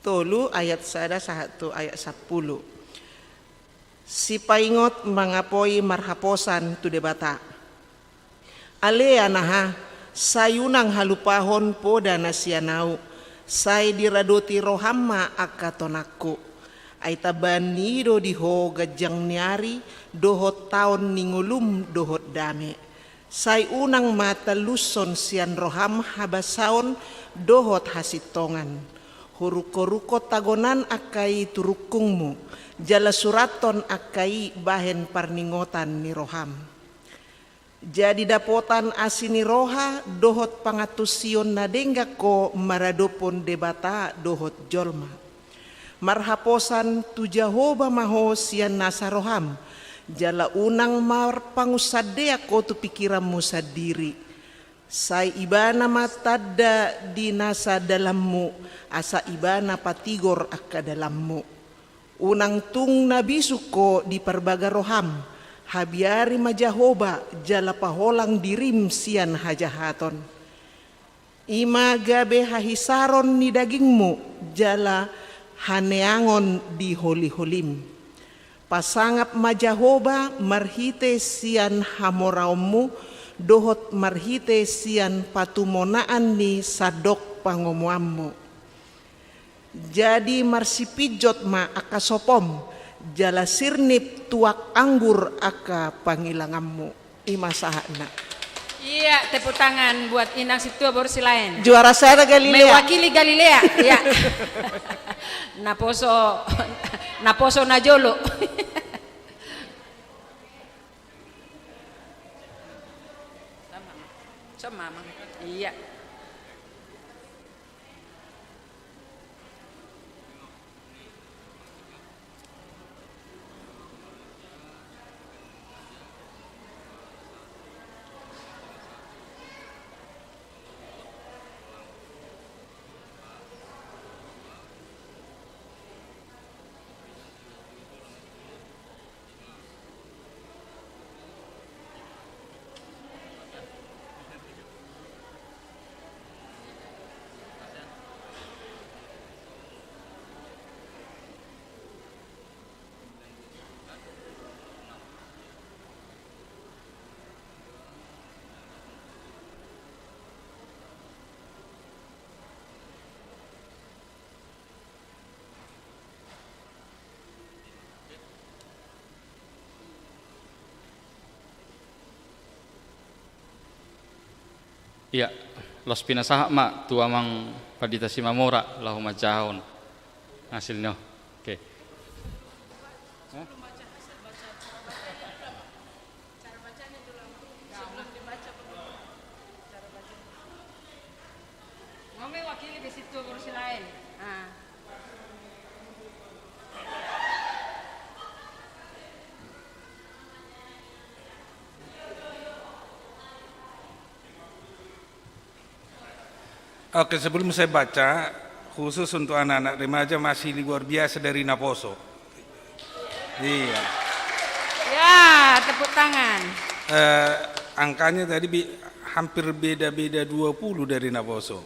tolu ayat sada satu ayat 10. Si paingot mangapoi marhaposan tu debata. Ale anaha sayunang halupahon poda nasianau. Say diradoti rohamma akatonakku. Ay tabani do diho gajang niari dohot taon ningulum dohot dame. Say unang mata luson sian roham habasaon dohot hasitongan. Huruko-ruko tagonan akai turukungmu. Jala suraton akai bahen parningotan ni roham. Jadi dapotan asini roha dohot pangatusion nadengga ko maradopon debata dohot jolma. Marhaposan tu Jahoba maho sian nasa roham. Jala unang marpangusadea ko tu pikiranmu sadiri. Say ibana matada di nasa dalammu. Asa ibana patigor akka dalammu. Unang tung nabisu ko di parbaga roham. Habiari majahoba jala paholang dirim sian hajahaton. Ima gabe hahisaron ni dagingmu jala haneangon di holi-holim. Pasangap majahoba marhite sian hamoraummu dohot marhite sian patumonaan ni sadok pangomuammu. Jadi marsipijot ma akasopom jala sirnip tuak anggur aka pangilanganmu ima sahana. Iya, tepuk tangan buat Inang Situa Borsilaen. Juara sada Galilea. Mewakili Galilea. Ya. Naposo Najolo. Sama. Iya. Iya, los pinasaha mak tu amang padita simamora lahu majahon hasilnya. Oke. Mau mewakili di situ Borsilaen. Oke, sebelum saya baca, khusus untuk anak-anak remaja masih luar biasa dari Naposo. Iya. Ya, tepuk tangan. Angkanya tadi hampir beda-beda 20 dari Naposo.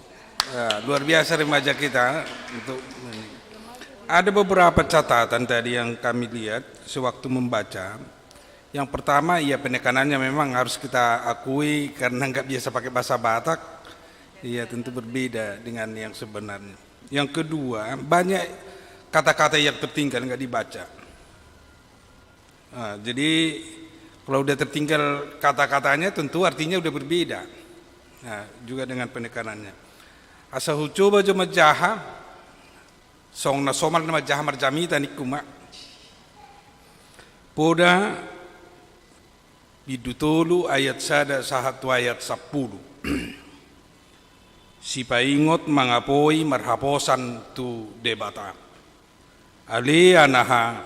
Luar biasa remaja kita. Ada beberapa catatan tadi yang kami lihat sewaktu membaca. Yang pertama, ya penekanannya memang harus kita akui karena nggak biasa pakai bahasa Batak. Iya, tentu berbeda dengan yang sebenarnya. Yang kedua, banyak kata-kata yang tertinggal nggak dibaca. Jadi kalau udah tertinggal kata-katanya, tentu artinya udah berbeda. Juga dengan penekanannya. Asa hucoba joma jaha, song na somal nama jaha marjamita nikuma. Poda bidutolu ayat sada sahatu ayat 10. Si paingot mangapoi marhaposan tu debata. Ali anaha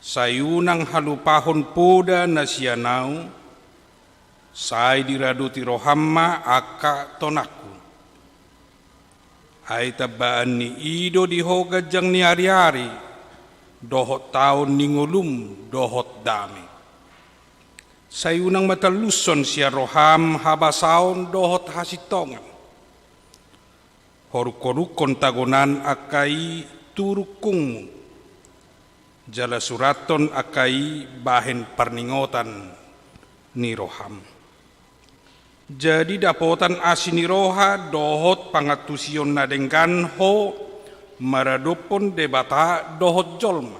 sayunang halupahon poda nasianau sai diraduti rohamma aka tonaku. Ai tabaan ni ido dihoga jang ni ari-ari dohot taon ningolum dohot dami. Sayunang mataluson siya roham habasaon dohot hasitongan. Horuk-horukon tagonan akai turukung jala suraton akai bahen parningotan ni roham. Jadi dapotan asiniroha dohot pangatusion nadengkan ho maradopon debata dohot jolma.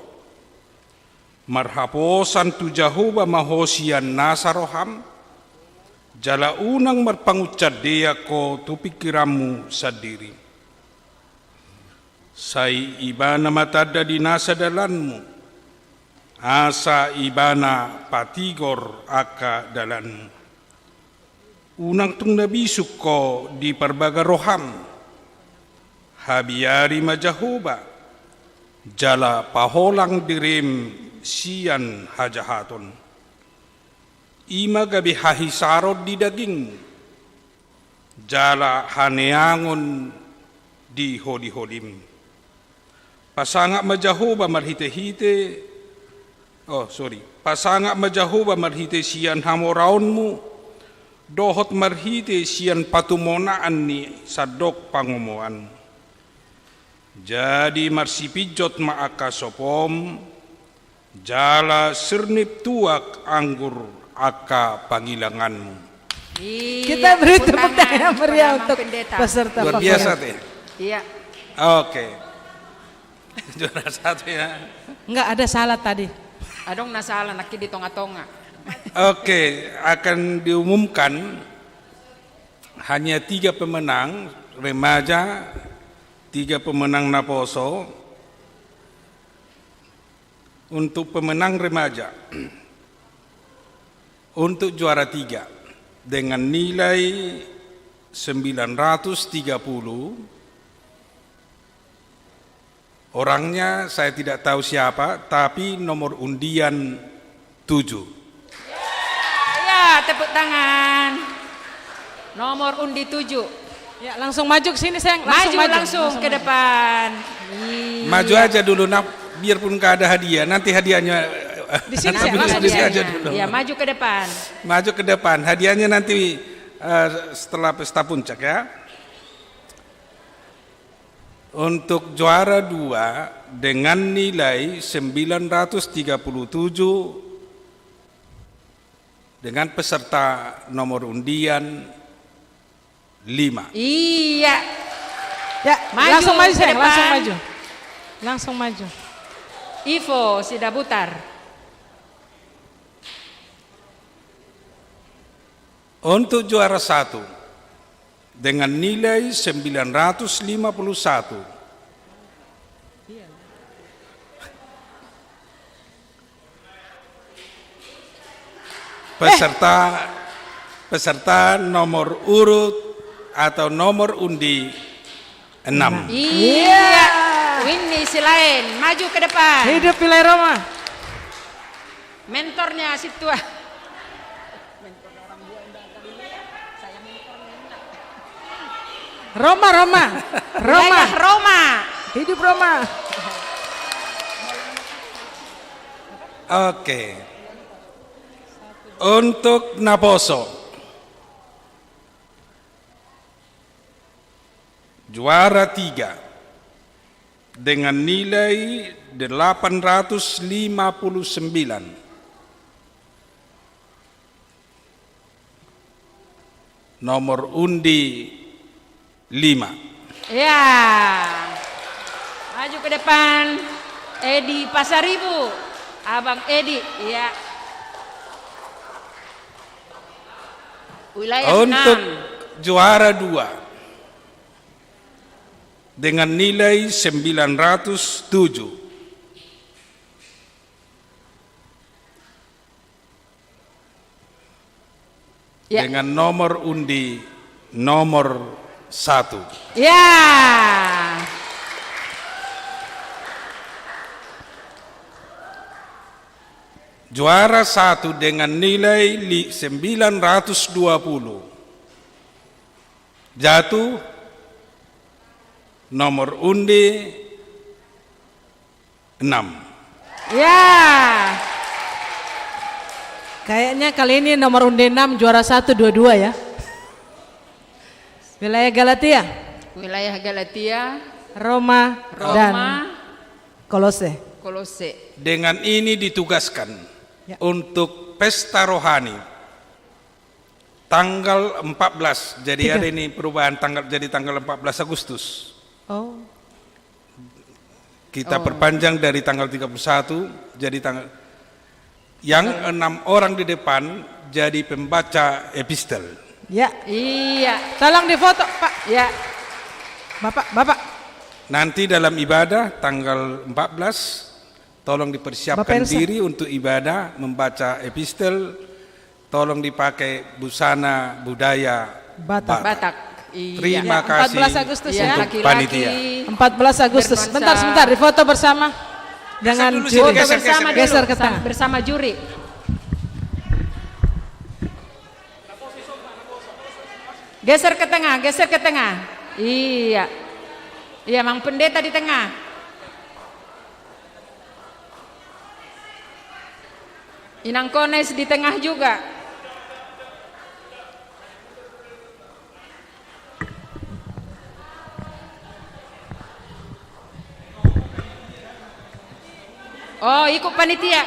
Marhaposan tu jahuba mahosian nasaroham jala unang marpangucad dia ko tu pikiramu sadiri. Sai ibana matada di nasa dalanmu, asa ibana patigor aka dalanmu. Unang tung nabisuk ko di parbaga roham, habiari majahuba, jala paholang dirim sian hajahaton. Ima gabi hahisarod di dagingmu, jala haneangon di holi-holim. Pasangak majahuba marhite-hite, pasangak majahuba marhite sian hamoraonmu, dohot marhite sian patumonaan ni sadok pangomoan. Jadi marsipijot maaka sopom, jala sernip tuak anggur aka pangilanganmu. Kita beri tepuk tangan yang meriah untuk peserta luar biasa teh. Iya. Oke. Juara 1 ya. Enggak ada salah tadi. Adong nasalah naki di tonga-tonga. Oke, akan diumumkan hanya 3 pemenang remaja, 3 pemenang Naposo. Untuk pemenang remaja, untuk juara 3 dengan nilai 930. Orangnya saya tidak tahu siapa, tapi nomor undian 7. Ya, tepuk tangan. Nomor undi 7. Ya, langsung maju ke sini sayang. Langsung ke depan. Maju aja dulu, biarpun gak ada hadiah, nanti hadiahnya di sini aja dulu. Ya, maju ke depan. Maju ke depan, hadiahnya nanti setelah pesta puncak ya. Untuk juara 2 dengan nilai 937 dengan peserta nomor undian 5. Iya. Ya, maju langsung maju sayang, depan. Langsung maju. Ivo Sidabutar. Untuk juara 1 dengan nilai 951. Peserta nomor urut atau nomor undi 6. Iya. Winnie Silain, maju ke depan. Hidup Pilai Roma. Mentornya si tua. Roma. Hidup Roma. Oke. Untuk Naposo, juara 3 dengan nilai 859. Nomor undi 5. Ya. Maju ke depan. Edi Pasaribu. Abang Edi, ya. Wilayah Untuk 6. juara 2 dengan nilai 907. Ya. Dengan nomor undi nomor 1. Ya. Juara 1 dengan nilai 920. Jatuh nomor undi 6. Ya. Kayaknya kali ini nomor undi 6 juara 1 dua-dua ya. Wilayah Galatia, Roma. Dan Kolose. Dengan ini ditugaskan untuk pesta rohani tanggal 14. Jadi ada ini perubahan tanggal, jadi tanggal 14 Agustus. Oh. Kita perpanjang dari tanggal 31 jadi tanggal yang 6 orang di depan jadi pembaca epistel. Ya. Iya. Tolong difoto, Pak. Ya. Bapak. Nanti dalam ibadah tanggal 14 tolong dipersiapkan diri untuk ibadah membaca epistel. Tolong dipakai busana budaya Batak. Iya. Terima kasih 14 Agustus ya. untuk panitia. 14 Agustus. Sebentar, difoto bersama dengan juri. Geser ke tengah bersama juri. Geser ke tengah. Iya. Iya, Mang Pendeta di tengah. Inang Kones di tengah juga. Oh, ikut panitia.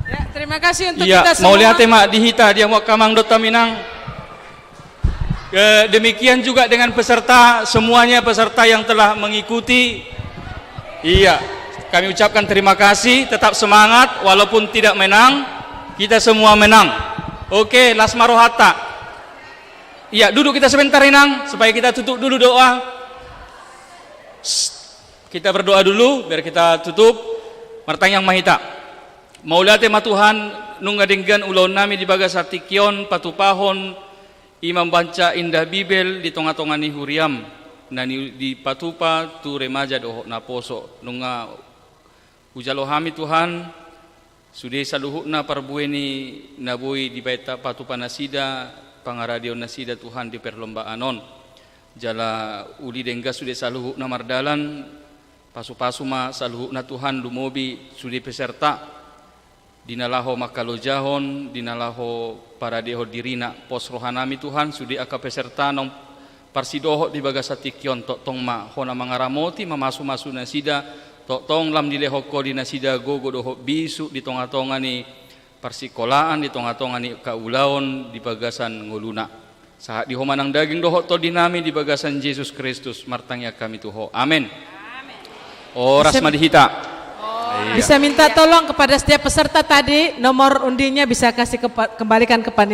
Ya, terima kasih untuk Iya, kita semua. mau lihat mak dihita dia mau kamang dota minang. Demikian juga dengan peserta, semuanya peserta yang telah mengikuti. Iya, kami ucapkan terima kasih, tetap semangat walaupun tidak menang, kita semua menang. Oke, Lasmaro Hatta. Iya, duduk kita sebentar Inang, supaya kita tutup dulu doa. Kita berdoa dulu, biar kita tutup. Martang yang mahita. Maulate ma Tuhan, nungadenggan ulon nami di bagasati kion, patupahon, imam baca indah Bibel di tonga-tonga ni huriam. Nani di patupa tu remaja doho na poso. Nunga ujalohami Tuhan, sudah saluhukna parbueni nabui di baita patupa nasida, pangaradio nasida Tuhan di perlombaanon. Jala uli dengga sudah saluhukna mardalan, pasu-pasu ma saluhukna Tuhan lumobi sudah peserta. Dinalaho makalojahon, dinalaho para deho dirina pos rohanami Tuhan sudi aka peserta nong parsidoho di bagasati kion tok tong ma hona mangaramoti mamasu-masu nasida tok tong lam dilehoko di nasida gogo doho bisu di tonga-tonga ni parsikolaan di tonga-tonga ni kaulaon di bagasan ngoluna saat di homanang daging doho to dinami di bagasan Yesus Kristus martangnya kami tuho amin. Oras madihita. Bisa minta tolong kepada setiap peserta tadi nomor undinya bisa kasih kembalikan ke panitia.